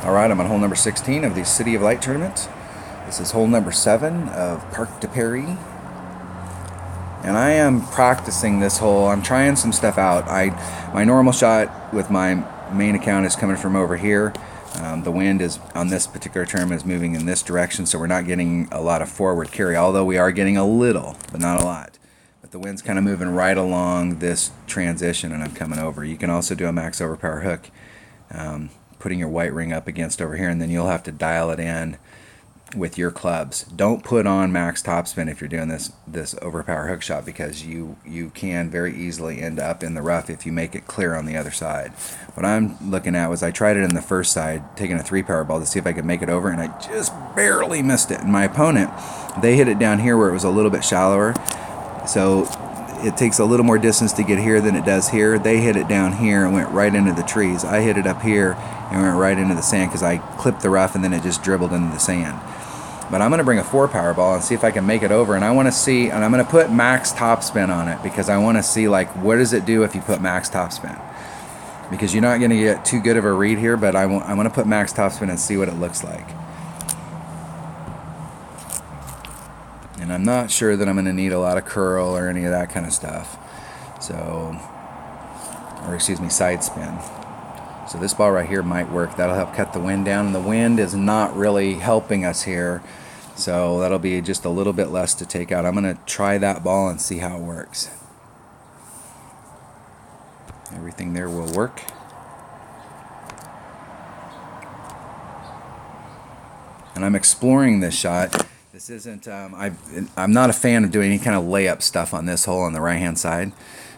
Alright, I'm on hole number 16 of the City of Light tournament. This is hole number 7 of Parc de Paris. And I am practicing this hole. I'm trying some stuff out. My normal shot with my main account is coming from over here. The wind is on this particular term is moving in this direction, so we're not getting a lot of forward carry, although we are getting a little, but not a lot. But the wind's kind of moving right along this transition, and I'm coming over. You can also do a max overpower hook, putting your white ring up against over here, and then you'll have to dial it in with your clubs. Don't put on max topspin if you're doing this overpower hook shot, because you can very easily end up in the rough if you make it clear on the other side. What I'm looking at was I tried it in the first side, taking a 3-power ball to see if I could make it over, and I just barely missed it. And my opponent, they hit it down here where it was a little bit shallower, so it takes a little more distance to get here than it does here. They hit it down here and went right into the trees. I hit it up here and went right into the sand because I clipped the rough and then it just dribbled into the sand. But I'm going to bring a 4-power ball and see if I can make it over. And I want to see, and I'm going to put max topspin on it because I want to see, like, what does it do if you put max topspin? Because you're not going to get too good of a read here, but I want to put max topspin and see what it looks like. And I'm not sure that I'm going to need a lot of curl or any of that kind of stuff. So, or excuse me, side spin. So this ball right here might work. That'll help cut the wind down. And the wind is not really helping us here, so that'll be just a little bit less to take out. I'm going to try that ball and see how it works. Everything there will work. And I'm exploring this shot. This isn't, I'm not a fan of doing any kind of layup stuff on this hole on the right-hand side.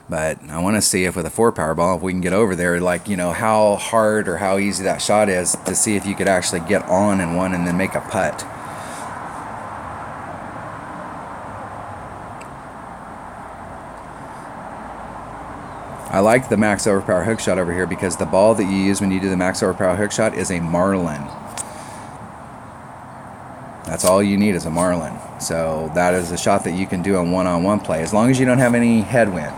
But I want to see if with a 4-power ball, if we can get over there, like, you know, how hard or how easy that shot is, to see if you could actually get on in one and then make a putt. I like the max overpower hook shot over here because the ball that you use when you do the max overpower hook shot is a Marlin. That's all you need is a Marlin. So that is a shot that you can do on one-on-one play, as long as you don't have any headwind.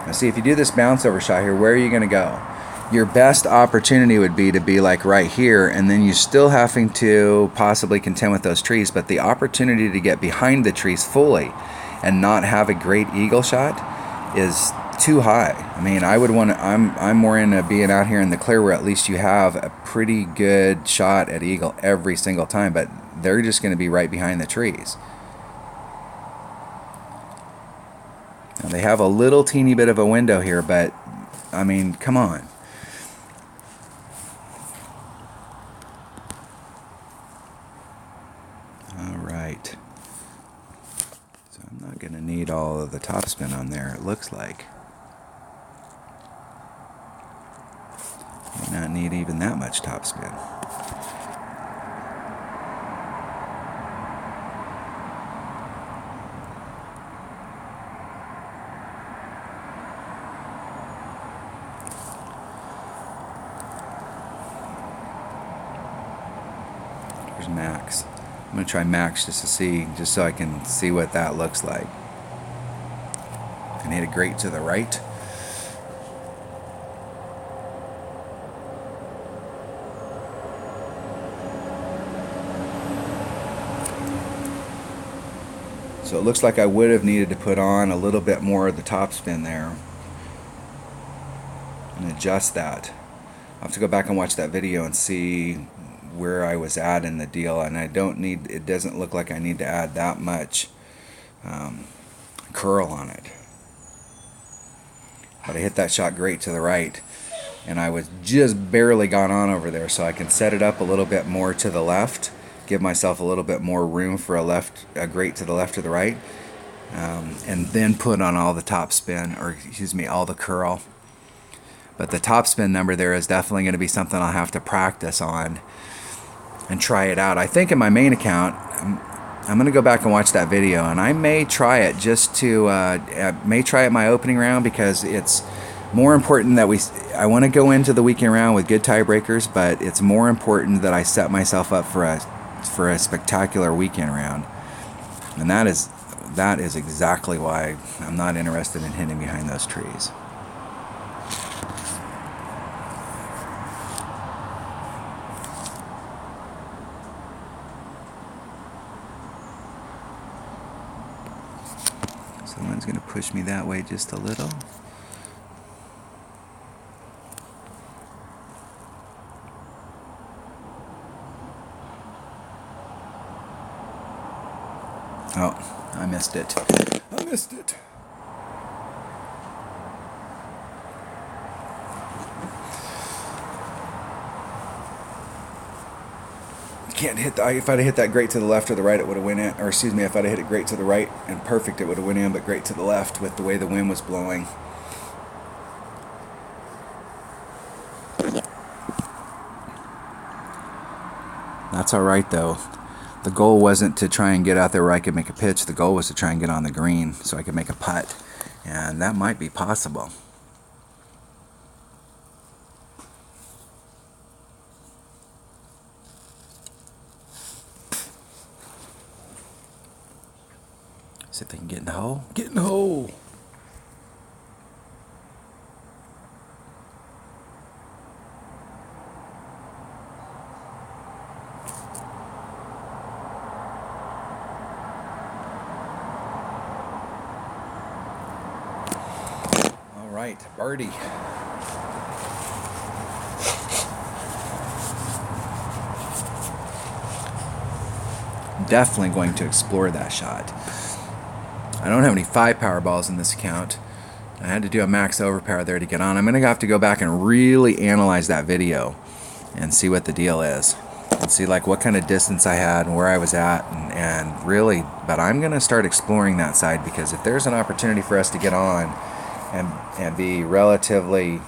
Now see, if you do this bounce over shot here, where are you going to go? Your best opportunity would be to be like right here, and then you're still having to possibly contend with those trees, but the opportunity to get behind the trees fully and not have a great eagle shot is too high. I mean, I would want to, I'm more into being out here in the clear where at least you have a pretty good shot at eagle every single time, but they're just going to be right behind the trees. Now they have a little teeny bit of a window here, but I mean, come on. All right. So I'm not going to need all of the topspin on there, it looks like. May not need even that much topspin. There's max. I'm going to try max just to see, just so I can see what that looks like. I need a grate to the right. So it looks like I would have needed to put on a little bit more of the topspin there and adjust that. I'll have to go back and watch that video and see where I was at in the deal, and I don't need, it doesn't look like I need to add that much curl on it. But I hit that shot great to the right, and I was just barely gone on over there, so I can set it up a little bit more to the left, give myself a little bit more room for a grate to the left or the right, and then put on all the topspin, or excuse me, all the curl. But the topspin number there is definitely going to be something I'll have to practice on and try it out. I think in my main account, I'm going to go back and watch that video, and I may try it just to, may try it my opening round, because it's more important that I want to go into the weekend round with good tiebreakers, but it's more important that I set myself up for a spectacular weekend round. And that is that is exactly why I'm not interested in hitting behind those trees. So the wind's going to push me that way just a little. Oh, I missed it. I missed it. Can't hit the, if I'd have hit that great to the left or the right, it would have went in. Or excuse me, if I'd have hit it great to the right and perfect, it would have went in, but great to the left with the way the wind was blowing. That's all right though. The goal wasn't to try and get out there where I could make a pitch. The goal was to try and get on the green so I could make a putt. And that might be possible. See if they can get in the hole. Get in the hole! All right, birdie. Definitely going to explore that shot. I don't have any 5-power balls in this account. I had to do a max overpower there to get on. I'm going to have to go back and really analyze that video and see what the deal is. And see like what kind of distance I had and where I was at and really, but I'm going to start exploring that side, because if there's an opportunity for us to get on and be relatively,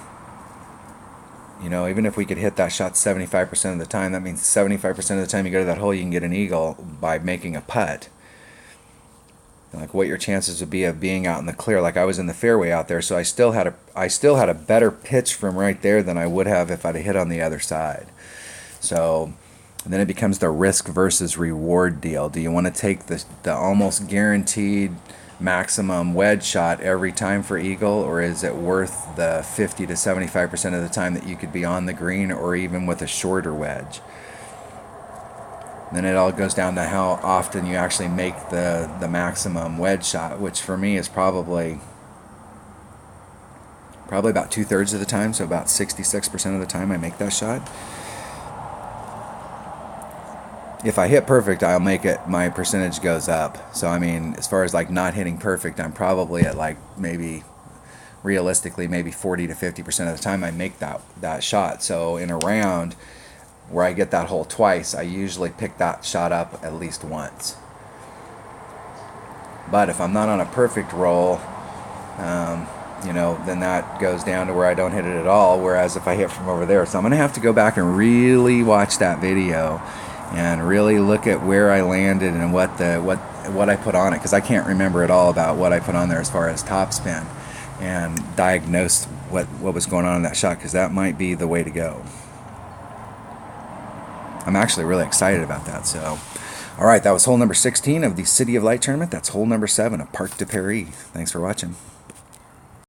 you know, even if we could hit that shot 75% of the time, that means 75% of the time you go to that hole, you can get an eagle by making a putt. Like what your chances would be of being out in the clear. Like I was in the fairway out there, so I still had a better pitch from right there than I would have if I'd have hit on the other side. So then it becomes the risk versus reward deal. Do you want to take the almost guaranteed maximum wedge shot every time for eagle, or is it worth the 50 to 75% of the time that you could be on the green, or even with a shorter wedge? Then it all goes down to how often you actually make the maximum wedge shot, which for me is probably about 2/3 of the time, so about 66% of the time I make that shot. If I hit perfect, I'll make it, my percentage goes up. So I mean, as far as like not hitting perfect, I'm probably at like maybe realistically maybe 40 to 50% of the time I make that shot. So in a round where I get that hole twice, I usually pick that shot up at least once. But if I'm not on a perfect roll, you know, then that goes down to where I don't hit it at all, whereas if I hit from over there. So I'm going to have to go back and really watch that video and really look at where I landed and what I put on it, because I can't remember at all about what I put on there as far as topspin, and diagnose what was going on in that shot, because that might be the way to go. I'm actually really excited about that. So, all right, that was hole number 16 of the City of Light tournament. That's hole number 7 of Parc de Paris. Thanks for watching.